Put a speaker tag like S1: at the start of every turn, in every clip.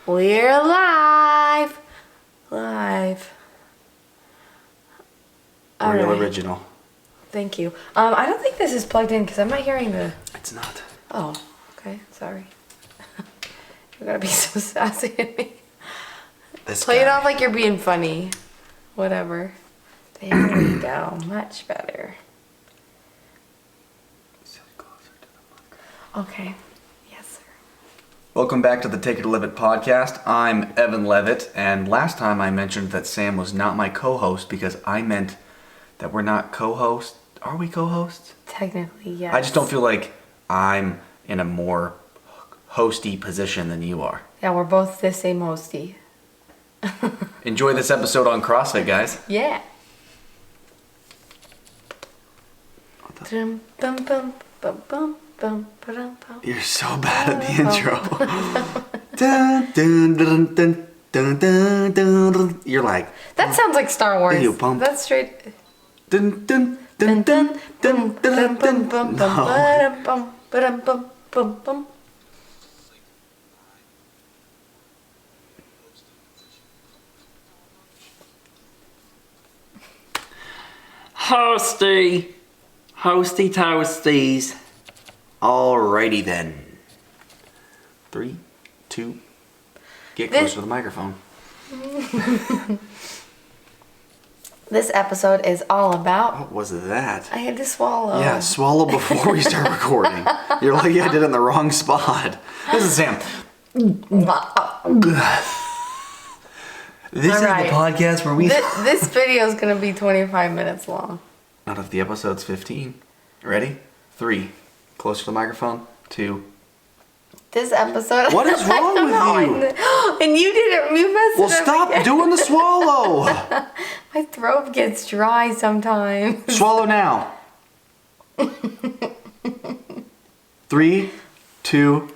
S1: We're live. Live.
S2: Real
S1: Alright.
S2: original.
S1: Thank you. I don't think this is plugged in because I'm not hearing the...
S2: It's not.
S1: Oh, okay. Sorry. You're gonna be so sassy at me. Play it off like you're being funny. Whatever. There we go. Much better. Okay. Yes, sir.
S2: Welcome back to the Take It to Live It podcast. I'm Evan Levitt, and last time I mentioned that Sam was not my co-host because I meant that we're not co-hosts. Are we co-hosts?
S1: Technically, yes.
S2: I just don't feel like I'm in a more hosty position than you are.
S1: Yeah, we're both the same hosty.
S2: Enjoy this episode on CrossFit, guys.
S1: Yeah. Dum, bum, bum, bum, bum, bum, ba-dum, bum.
S2: You're so bad at the intro. Dun, dun, dun, dun, dun, dun, dun, dun. You're like...
S1: That sounds like Star Wars.
S2: Ew, pump.
S1: That's straight...
S2: Dun, dun, dun, dun, dun, dun, dun, dun. No. Hosty toasties. Alrighty then. 3, 2, get close to the microphone.
S1: This episode is all about...
S2: What was that?
S1: I had to swallow.
S2: Yeah, swallow before we start recording. You're lucky I did it in the wrong spot. This is Sam. This is the podcast where we...
S1: This video is going to be 25 minutes long.
S2: Not if the episode's 15. Ready? 3. Close to the microphone. 2.
S1: This episode...
S2: What is wrong with you?
S1: And you didn't... You messed
S2: Well,
S1: it up
S2: stop
S1: again.
S2: doing the swallow.
S1: My throat gets dry sometimes.
S2: Swallow now. 3, 2...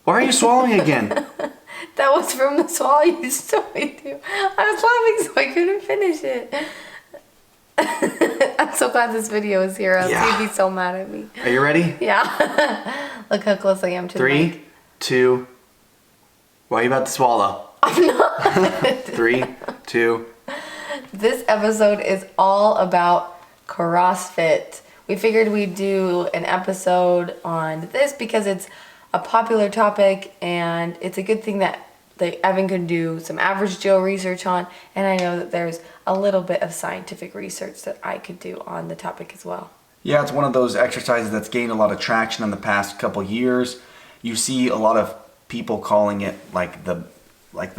S2: Why are you swallowing again?
S1: That was from the swallow you just told me to. I was laughing so I couldn't finish it. I'm so glad this video is here. Else
S2: Yeah.
S1: you'd be so mad at me.
S2: Are you ready?
S1: Yeah. Look how close I am to the
S2: 3,
S1: mic.
S2: 2... Why are you about to swallow?
S1: I'm not.
S2: 3, 2...
S1: This episode is all about CrossFit. We figured we'd do an episode on this because it's a popular topic and it's a good thing that Evan could do some average Joe research on, and I know that there's a little bit of scientific research that I could do on the topic as well.
S2: Yeah, it's one of those exercises that's gained a lot of traction in the past couple years. You see a lot of people calling it like the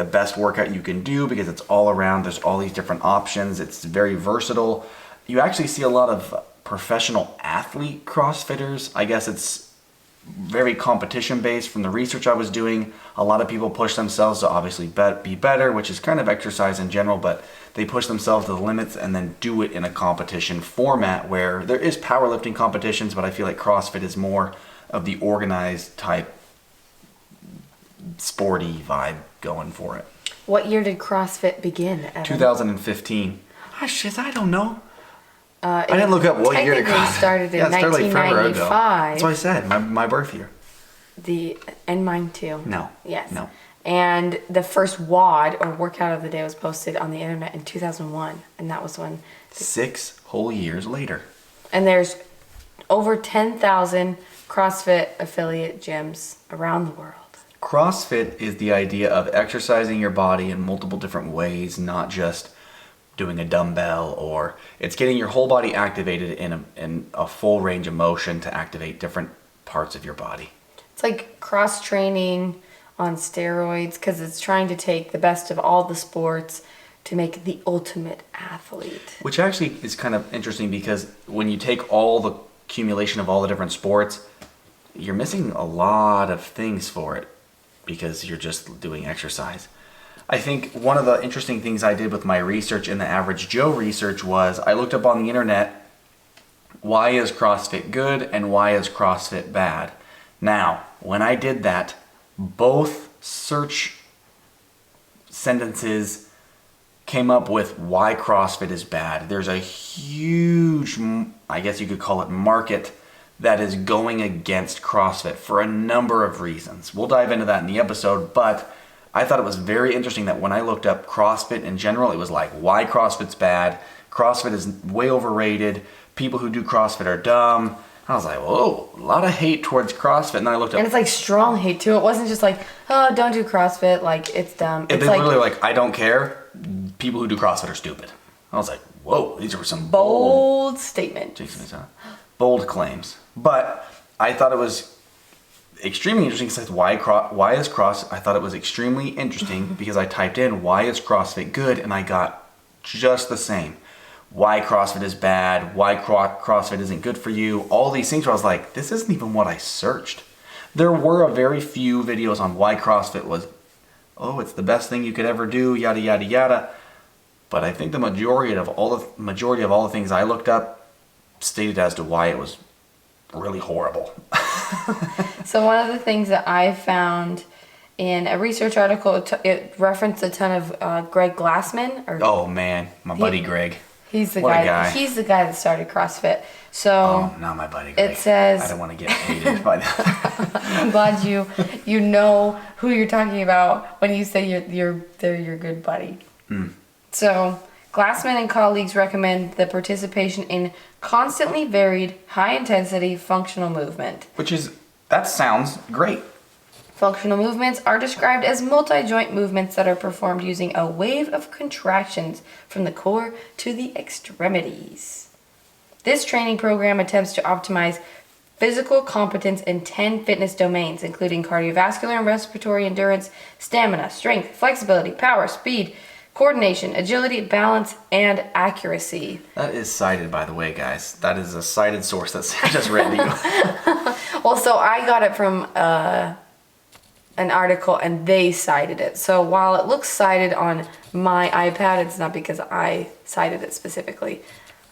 S2: best workout you can do because it's all around. There's all these different options. It's very versatile. You actually see a lot of professional athlete CrossFitters. I guess it's very competition based. From the research I was doing, a lot of people push themselves to obviously be better, which is kind of exercise in general, but they push themselves to the limits and then do it in a competition format where there is powerlifting competitions, but I feel like CrossFit is more of the organized type sporty vibe going for it.
S1: What year did CrossFit begin, Evan?
S2: 2015. Oh shit, I don't know. I didn't look up what year it
S1: started in 1995.
S2: That's what I said, my birth year.
S1: And mine too.
S2: No.
S1: Yes.
S2: No.
S1: And the first WOD, or workout of the day, was posted on the internet in 2001. And that was when...
S2: 6 whole years later.
S1: And there's over 10,000 CrossFit affiliate gyms around the world.
S2: CrossFit is the idea of exercising your body in multiple different ways, not just doing a dumbbell, or it's getting your whole body activated in a full range of motion to activate different parts of your body.
S1: It's like cross training on steroids because it's trying to take the best of all the sports to make the ultimate athlete.
S2: Which actually is kind of interesting because when you take all the accumulation of all the different sports, you're missing a lot of things for it because you're just doing exercise. I think one of the interesting things I did with my research in the Average Joe research was I looked up on the internet, why is CrossFit good and why is CrossFit bad? Now, when I did that, both search sentences came up with why CrossFit is bad. There's a huge, I guess you could call it, market that is going against CrossFit for a number of reasons. We'll dive into that in the episode, but I thought it was very interesting that when I looked up CrossFit in general, it was like, why CrossFit's bad. CrossFit is way overrated. People who do CrossFit are dumb. I was like, whoa, a lot of hate towards CrossFit. And then I looked up.
S1: And it's like strong hate too. It wasn't just like, oh, don't do CrossFit. Like, it's dumb.
S2: It's literally like, I don't care. People who do CrossFit are stupid. I was like, whoa, these are some
S1: bold statements.
S2: Bold claims. But I thought it was extremely interesting because why is CrossFit? I thought it was extremely interesting because I typed in, why is CrossFit good? And I got just the same. Why CrossFit is bad, why CrossFit isn't good for you, all these things where I was like, this isn't even what I searched. There were a very few videos on why CrossFit was, oh, it's the best thing you could ever do, yada, yada, yada. But I think the majority of all the things I looked up stated as to why it was really horrible.
S1: So one of the things that I found in a research article, it referenced a ton of Greg Glassman.
S2: Oh man, my buddy Greg.
S1: He's the guy. He's the guy that started CrossFit. So
S2: not my buddy Greg.
S1: It says,
S2: I don't want to get hated by that.
S1: I'm glad you know who you're talking about when you say they're your good buddy. So Glassman and colleagues recommend the participation in constantly varied, high-intensity functional movement.
S2: That sounds great.
S1: Functional movements are described as multi-joint movements that are performed using a wave of contractions from the core to the extremities. This training program attempts to optimize physical competence in 10 fitness domains, including cardiovascular and respiratory endurance, stamina, strength, flexibility, power, speed, coordination, agility, balance, and accuracy.
S2: That is cited, by the way, guys. That is a cited source that Sam just read to you.
S1: Well, so I got it from an article, and they cited it. So while it looks cited on my iPad, it's not because I cited it specifically.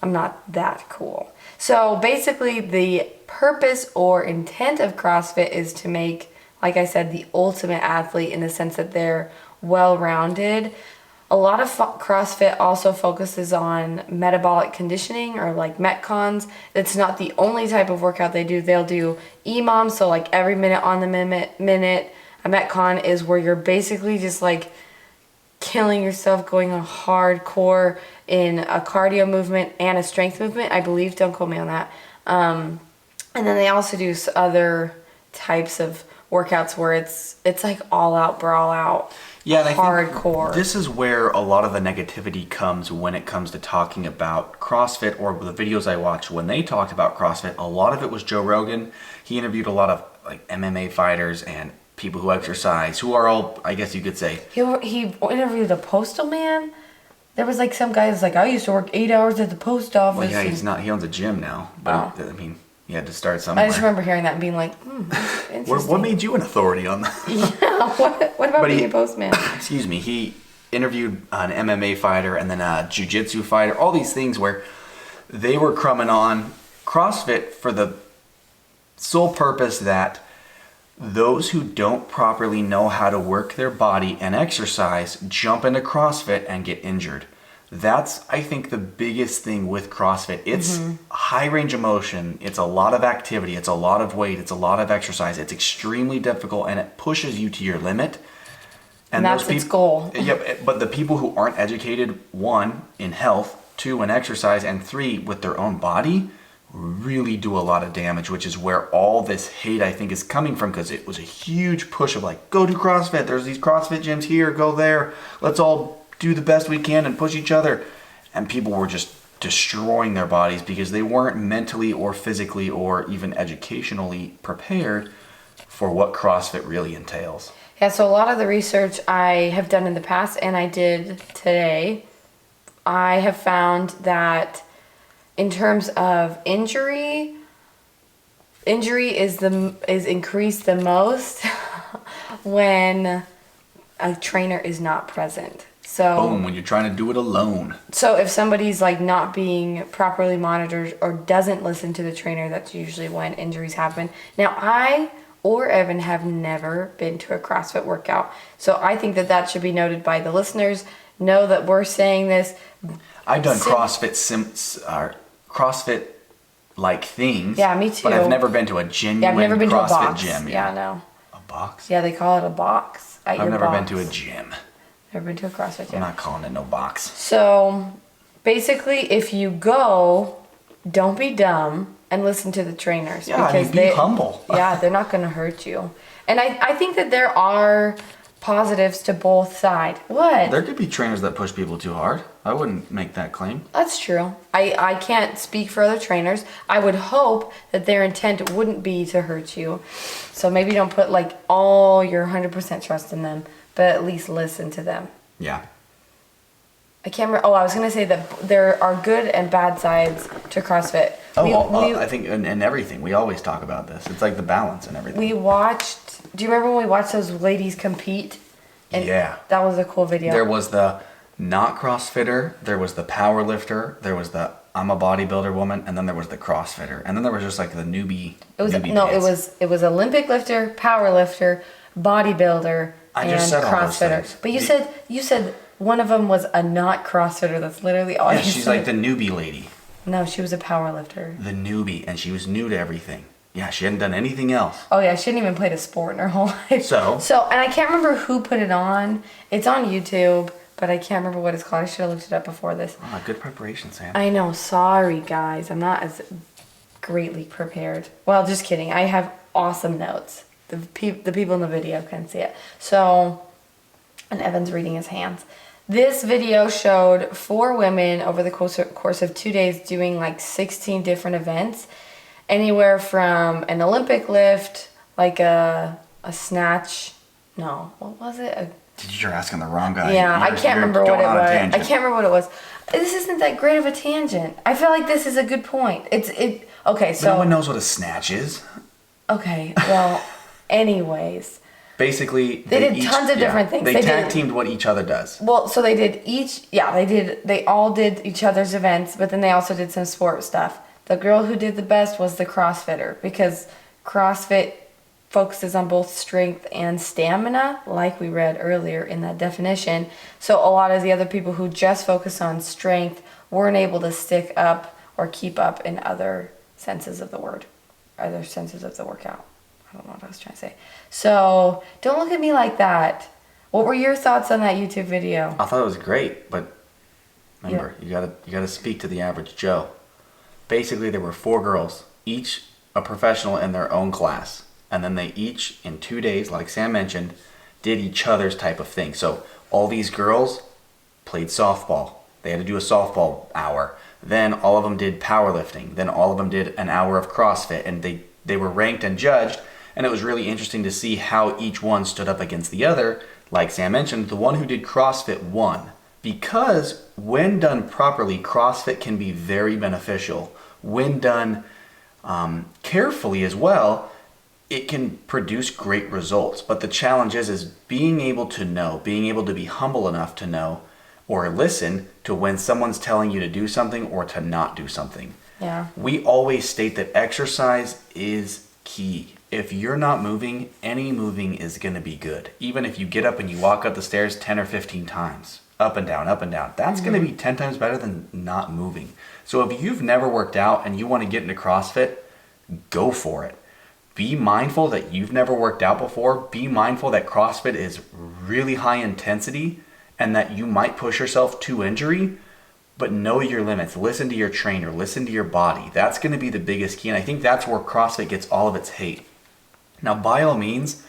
S1: I'm not that cool. So basically, the purpose or intent of CrossFit is to make, like I said, the ultimate athlete in the sense that they're well-rounded. A lot of CrossFit also focuses on metabolic conditioning or like Metcons. It's not the only type of workout they do. They'll do EMOM, so like every minute on the minute. A Metcon is where you're basically just like killing yourself, going on hardcore in a cardio movement and a strength movement, I believe. Don't quote me on that. And then they also do other types of workouts where it's like all out, brawl out.
S2: Yeah, and
S1: hardcore.
S2: I think this is where a lot of the negativity comes when it comes to talking about CrossFit, or the videos I watched when they talked about CrossFit. A lot of it was Joe Rogan. He interviewed a lot of like MMA fighters and people who exercise, who are all, I guess you could say.
S1: He interviewed a postal man. There was like some guy that's like, I used to work 8 hours at the post office.
S2: Well, yeah, he's not. He owns a gym now, but I mean, he had to start somewhere.
S1: I just remember hearing that and being like, interesting.
S2: What made you an authority on that?
S1: Yeah, what about being a postman?
S2: Excuse me. He interviewed an MMA fighter and then a jiu-jitsu fighter. All these things where they were crumbing on CrossFit for the sole purpose that those who don't properly know how to work their body and exercise jump into CrossFit and get injured. That's, I think, the biggest thing with CrossFit. It's high range of motion. It's a lot of activity. It's a lot of weight. It's a lot of exercise. It's extremely difficult, and it pushes you to your limit.
S1: And that's its goal.
S2: Yep, but the people who aren't educated, 1, in health, 2, in exercise, and 3, with their own body, really do a lot of damage, which is where all this hate, I think, is coming from, because it was a huge push of like, go do CrossFit. There's these CrossFit gyms here. Go there. Let's all do the best we can and push each other. And people were just destroying their bodies because they weren't mentally or physically or even educationally prepared for what CrossFit really entails.
S1: Yeah, so a lot of the research I have done in the past and I did today, I have found that in terms of injury is increased the most when a trainer is not present. So
S2: boom, when you're trying to do it alone.
S1: So if somebody's like not being properly monitored or doesn't listen to the trainer, that's usually when injuries happen. Now, I or Evan have never been to a CrossFit workout. So I think that should be noted by the listeners. Know that we're saying this.
S2: I've done CrossFit like things.
S1: Yeah, me too.
S2: But I've never been to a genuine CrossFit gym.
S1: Yeah, no.
S2: A box?
S1: Yeah, they call it a box at
S2: I've
S1: your
S2: never
S1: box.
S2: been to a gym.
S1: Never been to a CrossFit
S2: I'm
S1: gym.
S2: not calling it no box.
S1: So basically, if you go, don't be dumb and listen to the trainers.
S2: Yeah, I mean, be humble.
S1: Yeah, they're not going to hurt you. And I think that there are positives to both sides. What?
S2: There could be trainers that push people too hard. I wouldn't make that claim.
S1: That's true. I can't speak for other trainers. I would hope that their intent wouldn't be to hurt you. So maybe don't put like all your 100% trust in them, but at least listen to them.
S2: Yeah.
S1: I can't remember. Oh, I was going to say that there are good and bad sides to CrossFit.
S2: I think in everything, we always talk about this. It's like the balance and everything.
S1: We watched, do you remember when we watched those ladies compete? And
S2: yeah.
S1: That was a cool video.
S2: There was the not CrossFitter, there was the power lifter, there was the I'm a bodybuilder woman, and then there was the CrossFitter. And then there was just like the newbie.
S1: It was Olympic lifter, power lifter, bodybuilder, and
S2: said all those
S1: CrossFitter.
S2: things.
S1: But you said one of them was a not CrossFitter. That's literally all you
S2: She's
S1: said.
S2: like the newbie lady.
S1: No, she was a power lifter.
S2: The newbie, and she was new to everything. Yeah, she hadn't done anything else.
S1: Oh yeah, she hadn't even played a sport in her whole life.
S2: So,
S1: and I can't remember who put it on. It's on YouTube, but I can't remember what it's called. I should have looked it up before this.
S2: Oh, good preparation, Sam.
S1: I know. Sorry, guys. I'm not as greatly prepared. Well, just kidding. I have awesome notes. The people in the video can see it. So, and Evan's reading his hands. This video showed 4 women over the course of 2 days doing like 16 different events. Anywhere from an Olympic lift, like a snatch. No, what was it?
S2: You're asking the wrong guy.
S1: Yeah, I can't remember what it was. I can't remember what it was. This isn't that great of a tangent. I feel like this is a good point. Okay, so
S2: no one knows what a snatch is.
S1: Okay, well, anyways.
S2: Basically,
S1: they did tons of different things.
S2: They tag teamed what each other does.
S1: Well, so they did they all did each other's events, but then they also did some sport stuff. The girl who did the best was the CrossFitter, because CrossFit focuses on both strength and stamina, like we read earlier in that definition. So a lot of the other people who just focus on strength weren't able to stick up or keep up in other senses of the word, other senses of the workout. I don't know what I was trying to say. So don't look at me like that. What were your thoughts on that YouTube video?
S2: I thought it was great, but remember, you gotta speak to the average Joe. Basically, there were 4 girls, each a professional in their own class, and then they each, in 2 days, like Sam mentioned, did each other's type of thing. So all these girls played softball. They had to do a softball hour. Then all of them did powerlifting. Then all of them did an hour of CrossFit, and they were ranked and judged. And it was really interesting to see how each one stood up against the other. Like Sam mentioned, the one who did CrossFit won. Because when done properly, CrossFit can be very beneficial. When done carefully as well, it can produce great results. But the challenge is being able to know, being able to be humble enough to know or listen to when someone's telling you to do something or to not do something.
S1: Yeah.
S2: We always state that exercise is key. If you're not moving, any moving is going to be good. Even if you get up and you walk up the stairs 10 or 15 times, up and down, that's going to be 10 times better than not moving. So if you've never worked out and you want to get into CrossFit, go for it. Be mindful that you've never worked out before. Be mindful that CrossFit is really high intensity and that you might push yourself to injury, but know your limits. Listen to your trainer. Listen to your body. That's going to be the biggest key, and I think that's where CrossFit gets all of its hate. Now, by all means,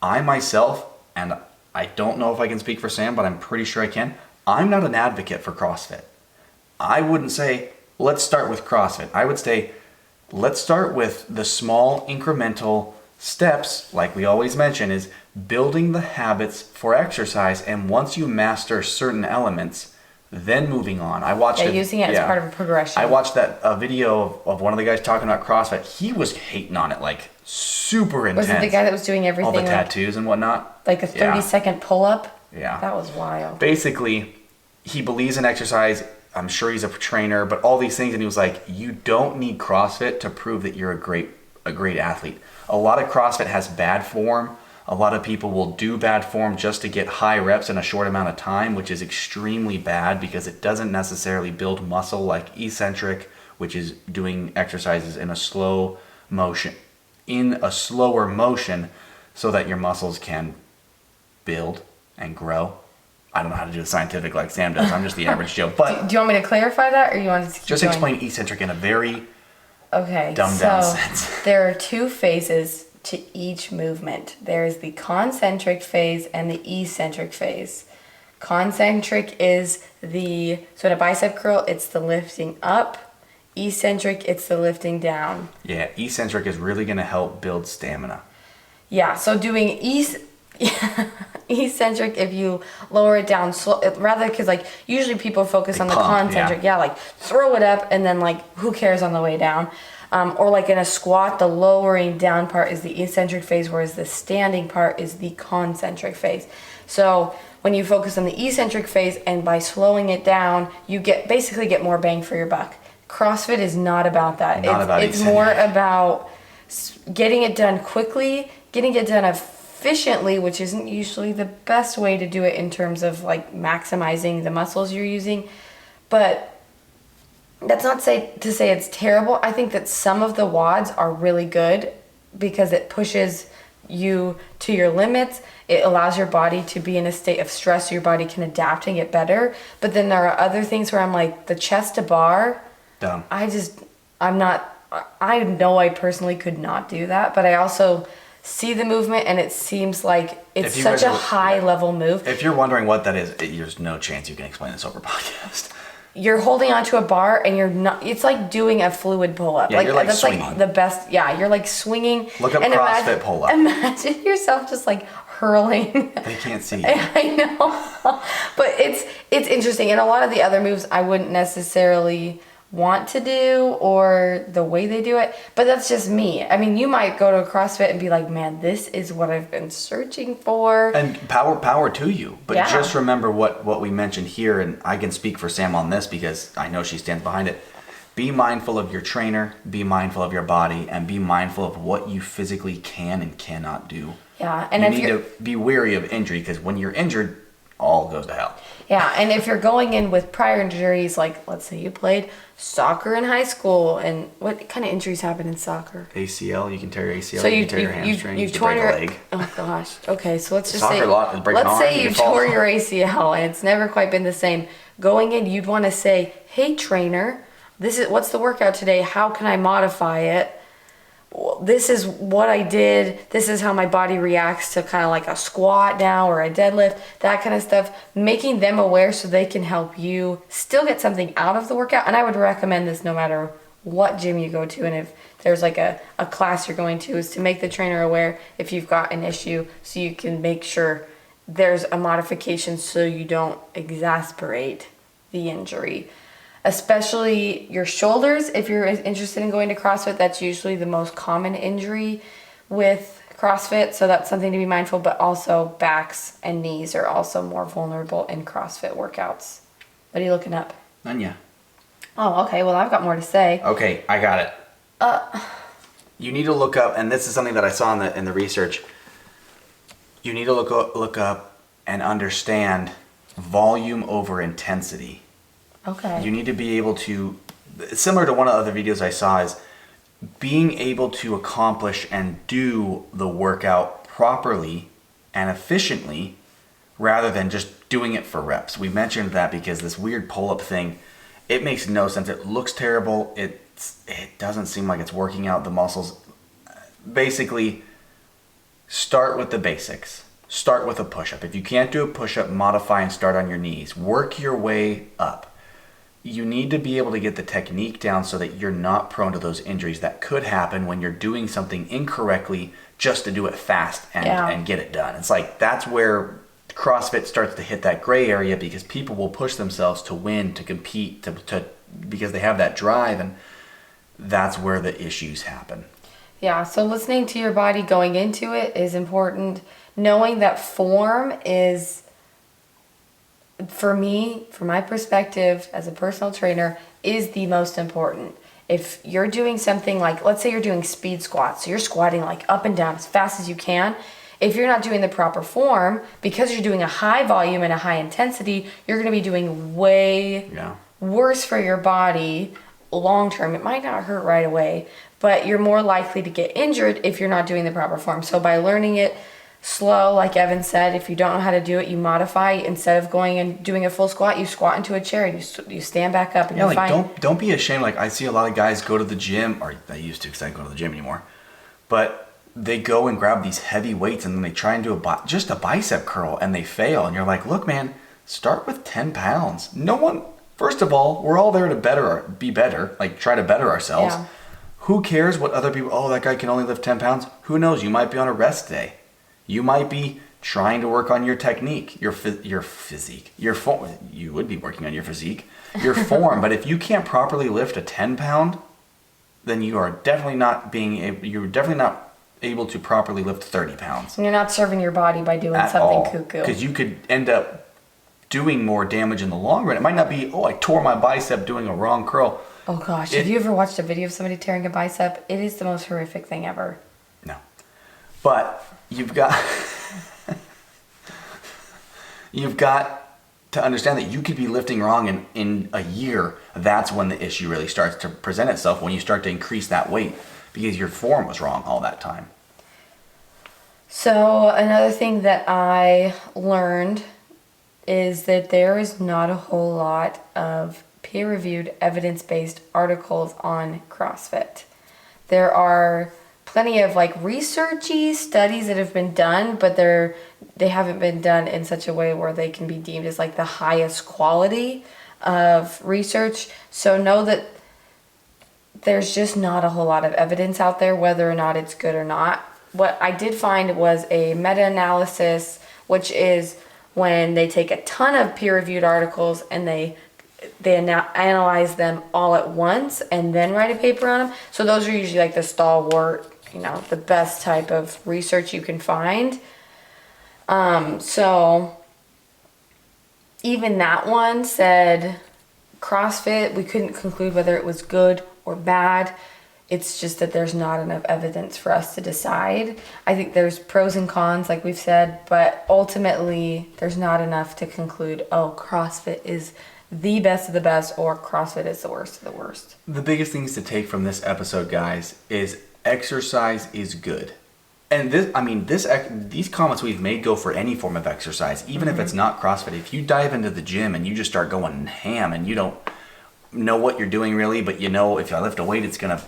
S2: I myself, and I don't know if I can speak for Sam, but I'm pretty sure I can, I'm not an advocate for CrossFit. I wouldn't say, let's start with CrossFit. I would say, let's start with the small incremental steps, like we always mention, is building the habits for exercise, and once you master certain elements, then moving on. I watched
S1: using it as part of a progression.
S2: I watched a video of one of the guys talking about CrossFit. He was hating on it like super intense.
S1: Was it the guy that was doing everything?
S2: All the tattoos and whatnot.
S1: Like a 30-second pull-up?
S2: Yeah.
S1: That was wild.
S2: Basically, he believes in exercise. I'm sure he's a trainer, but all these things. And he was like, you don't need CrossFit to prove that you're a great athlete. A lot of CrossFit has bad form. A lot of people will do bad form just to get high reps in a short amount of time, which is extremely bad because it doesn't necessarily build muscle like eccentric, which is doing exercises in a slower motion. so that your muscles can build and grow. I don't know how to do it scientific like Sam does. I'm just the average Joe. But
S1: do you want me to clarify that, or you want to keep
S2: just
S1: going?
S2: explain eccentric in a very
S1: dumbed
S2: down sense.
S1: There are two phases to each movement. There is the concentric phase and the eccentric phase. Concentric is so in a bicep curl, it's the lifting up. Eccentric, it's the lifting down.
S2: Yeah, eccentric is really going to help build stamina.
S1: Yeah, so doing eccentric, if you lower it down rather, because like usually people focus on the concentric, like throw it up and then like who cares on the way down, or like in a squat, the lowering down part is the eccentric phase, whereas the standing part is the concentric phase. So when you focus on the eccentric phase and by slowing it down, you basically get more bang for your buck. CrossFit is not about that. It's more about getting it done quickly, getting it done efficiently, which isn't usually the best way to do it in terms of like maximizing the muscles you're using. But that's not to say it's terrible. I think that some of the WODs are really good because it pushes you to your limits. It allows your body to be in a state of stress so your body can adapt and get better. But then there are other things where I'm like, the chest to bar,
S2: dumb.
S1: I know I personally could not do that, but I also see the movement and it seems like it's such a high level move.
S2: If you're wondering what that is, there's no chance you can explain this over podcast.
S1: You're holding onto a bar and you're not, it's like doing a fluid pull-up.
S2: Yeah, you're like
S1: that's
S2: swinging.
S1: Like the best, you're like swinging.
S2: Look up CrossFit pull-up.
S1: Imagine yourself just like hurling.
S2: They can't see you.
S1: I know. But it's interesting. And a lot of the other moves I wouldn't necessarily want to do or the way they do it, but that's just me. I mean, you might go to a CrossFit and be like, man, this is what I've been searching for.
S2: And power to you. But just remember what we mentioned here, and I can speak for Sam on this because I know she stands behind it. Be mindful of your trainer, be mindful of your body, and be mindful of what you physically can and cannot do.
S1: Yeah, and
S2: you need to be wary of injury because when you're injured, all goes to hell.
S1: Yeah, and if you're going in with prior injuries, like let's say you played soccer in high school, and what kind of injuries happen in soccer?
S2: ACL, you can tear your ACL,
S1: so
S2: you can tear your hamstring, you can
S1: break
S2: a leg.
S1: Oh gosh. Okay, so let's just
S2: say
S1: you tore your ACL and it's never quite been the same. Going in, you'd want to say, "Hey trainer, what's the workout today? How can I modify it? This is what I did. This is how my body reacts to kind of like a squat now or a deadlift," that kind of stuff. Making them aware so they can help you still get something out of the workout. And I would recommend this no matter what gym you go to. And if there's like a class you're going to, is to make the trainer aware if you've got an issue so you can make sure there's a modification so you don't exacerbate the injury. Especially your shoulders. If you're interested in going to CrossFit, that's usually the most common injury with CrossFit, so that's something to be mindful, but also backs and knees are also more vulnerable in CrossFit workouts. What are you looking up?
S2: Anya.
S1: Oh, okay, well I've got more to say.
S2: Okay, I got it. You need to look up, and this is something that I saw in the research, you need to look up and understand volume over intensity.
S1: Okay.
S2: You need to be able to, similar to one of the other videos I saw, is being able to accomplish and do the workout properly and efficiently rather than just doing it for reps. We mentioned that because this weird pull-up thing, it makes no sense. It looks terrible. It doesn't seem like it's working out the muscles. Basically, start with the basics. Start with a push-up. If you can't do a push-up, modify and start on your knees. Work your way up. You need to be able to get the technique down so that you're not prone to those injuries that could happen when you're doing something incorrectly just to do it fast and get it done. It's like that's where CrossFit starts to hit that gray area because people will push themselves to win, to compete, to because they have that drive, and that's where the issues happen. Yeah,
S1: so listening to your body going into it is important. Knowing that form is, for me, from my perspective as a personal trainer, is the most important. If you're doing something like, let's say you're doing speed squats, so you're squatting like up and down as fast as you can. If you're not doing the proper form, because you're doing a high volume and a high intensity, you're going to be doing way worse for your body long term. It might not hurt right away, but you're more likely to get injured if you're not doing the proper form. So by learning it slow, like Evan said, if you don't know how to do it, you modify. Instead of going and doing a full squat, you squat into a chair and you stand back up and you're fine.
S2: Don't be ashamed. Like, I see a lot of guys go to the gym, or they used to, because I don't go to the gym anymore, but they go and grab these heavy weights and then they try and do just a bicep curl and they fail. And you're like, look, man, start with 10 pounds. No one, first of all, we're all there to be better, like try to better ourselves.
S1: Yeah.
S2: Who cares what other people, oh, that guy can only lift 10 pounds. Who knows? You might be on a rest day. You might be trying to work on your technique, your physique, your form. You would be working on your physique, your form. But if you can't properly lift a 10 pound, then you are definitely not able to properly lift 30 pounds.
S1: And you're not serving your body by doing something cuckoo.
S2: Because you could end up doing more damage in the long run. It might not be, oh, I tore my bicep doing a wrong curl.
S1: Oh gosh, have you ever watched a video of somebody tearing a bicep? It is the most horrific thing ever.
S2: No. But you've got to understand that you could be lifting wrong in a year. That's when the issue really starts to present itself, when you start to increase that weight because your form was wrong all that time.
S1: So another thing that I learned is that there is not a whole lot of peer-reviewed evidence-based articles on CrossFit. There are plenty of like researchy studies that have been done, but they haven't been done in such a way where they can be deemed as like the highest quality of research. So know that there's just not a whole lot of evidence out there whether or not it's good or not. What I did find was a meta-analysis, which is when they take a ton of peer-reviewed articles and they analyze them all at once and then write a paper on them. So those are usually like the stalwart, the best type of research you can find. So even that one said CrossFit, we couldn't conclude whether it was good or bad. It's just that there's not enough evidence for us to decide. I think there's pros and cons, like we've said, but ultimately there's not enough to conclude, oh, CrossFit is the best of the best or CrossFit is the worst of the worst.
S2: The biggest things to take from this episode, guys, is exercise is good. And these comments we've made go for any form of exercise, even if it's not CrossFit. If you dive into the gym and you just start going ham and you don't know what you're doing really, but if I lift a weight, it's going to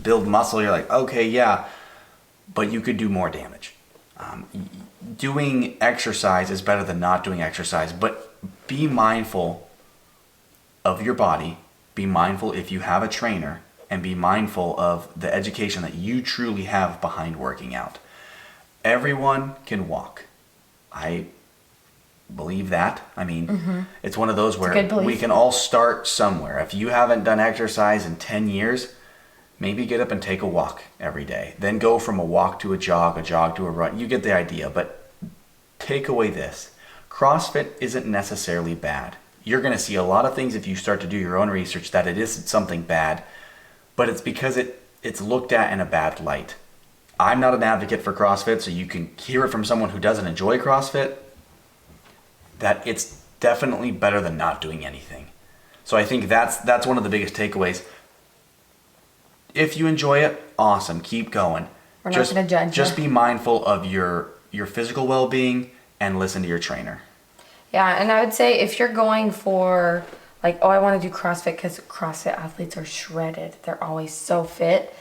S2: build muscle, you're like, okay, yeah, but you could do more damage. Doing exercise is better than not doing exercise, but be mindful of your body, be mindful if you have a trainer, and be mindful of the education that you truly have behind working out. Everyone can walk. I believe that. It's one of those where we can all start somewhere. If you haven't done exercise in 10 years, maybe get up and take a walk every day. Then go from a walk to a jog to a run. You get the idea, but take away this. CrossFit isn't necessarily bad. You're going to see a lot of things if you start to do your own research that it isn't something bad, but it's because it's looked at in a bad light. I'm not an advocate for CrossFit, so you can hear it from someone who doesn't enjoy CrossFit that it's definitely better than not doing anything. So I think that's one of the biggest takeaways. If you enjoy it, awesome, keep going.
S1: We're not going to judge you.
S2: Just be mindful of your physical well-being and listen to your trainer.
S1: Yeah, and I would say if you're going for like, oh, I want to do CrossFit because CrossFit athletes are shredded. They're always so fit.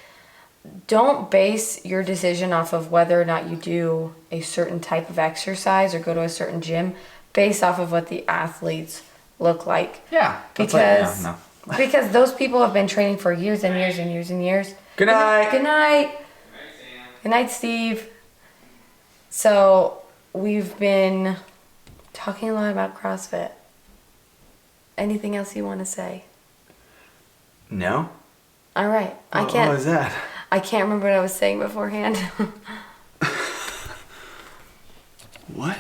S1: Don't base your decision off of whether or not you do a certain type of exercise or go to a certain gym based off of what the athletes look like.
S2: Yeah.
S1: Because because those people have been training for years and years and years and years.
S2: Good night.
S1: Good night. Good night, Steve. So we've been talking a lot about CrossFit. Anything else you want to say?
S2: No.
S1: All right.
S2: What was that?
S1: I can't remember what I was saying beforehand.
S2: What?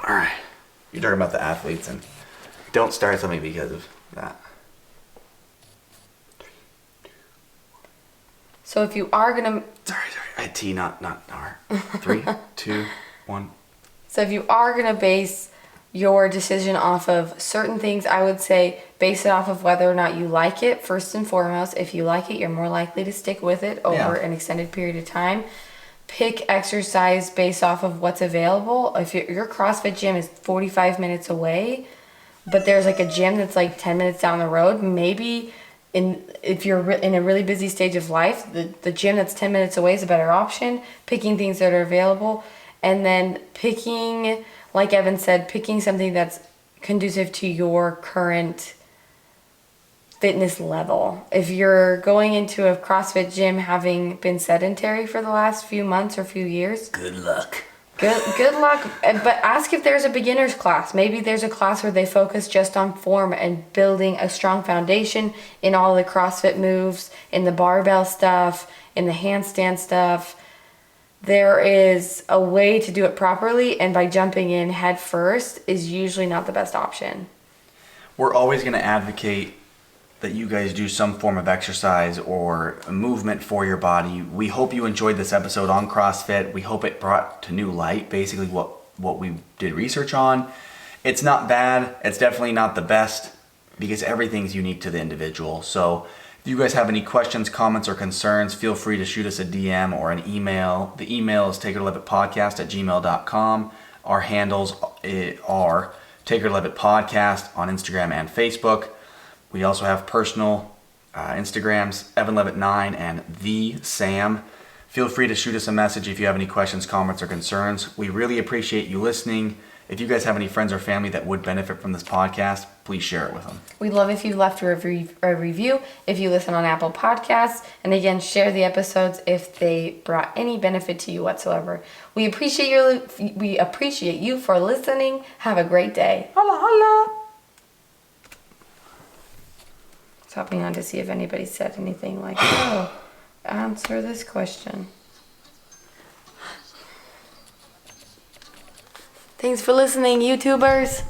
S2: All right. You're talking about the athletes, and don't start something because of that.
S1: So if you are gonna,
S2: Sorry. I had T, not R. 3, 2, 1.
S1: So if you are gonna base your decision off of certain things, I would say base it off of whether or not you like it. First and foremost, if you like it, you're more likely to stick with it over an extended period of time. Pick exercise based off of what's available. If your CrossFit gym is 45 minutes away, but there's like a gym that's like 10 minutes down the road, maybe if you're in a really busy stage of life, the gym that's 10 minutes away is a better option. Picking things that are available, and then picking, like Evan said, picking something that's conducive to your current fitness level. If you're going into a CrossFit gym having been sedentary for the last few months or few years,
S2: Good luck.
S1: Good luck. But ask if there's a beginner's class. Maybe there's a class where they focus just on form and building a strong foundation in all the CrossFit moves, in the barbell stuff, in the handstand stuff. There is a way to do it properly, and by jumping in head first is usually not the best option.
S2: We're always going to advocate that you guys do some form of exercise or a movement for your body. We hope you enjoyed this episode on CrossFit. We hope it brought to new light basically what we did research on. It's not bad. It's definitely not the best because everything's unique to the individual. So if you guys have any questions, comments, or concerns, feel free to shoot us a DM or an email. The email is takeitorlevittpodcast@gmail.com. Our handles are Take It or Leave It Podcast on Instagram and Facebook. We also have personal Instagrams, EvanLevitt9 and the Samm. Feel free to shoot us a message if you have any questions, comments, or concerns. We really appreciate you listening. If you guys have any friends or family that would benefit from this podcast, please share it with them.
S1: We'd love if you left a review, if you listen on Apple Podcasts, and again, share the episodes if they brought any benefit to you whatsoever. We appreciate you for listening. Have a great day.
S2: Holla, holla.
S1: Hopping on to see if anybody said anything like, oh, answer this question. Thanks for listening, YouTubers.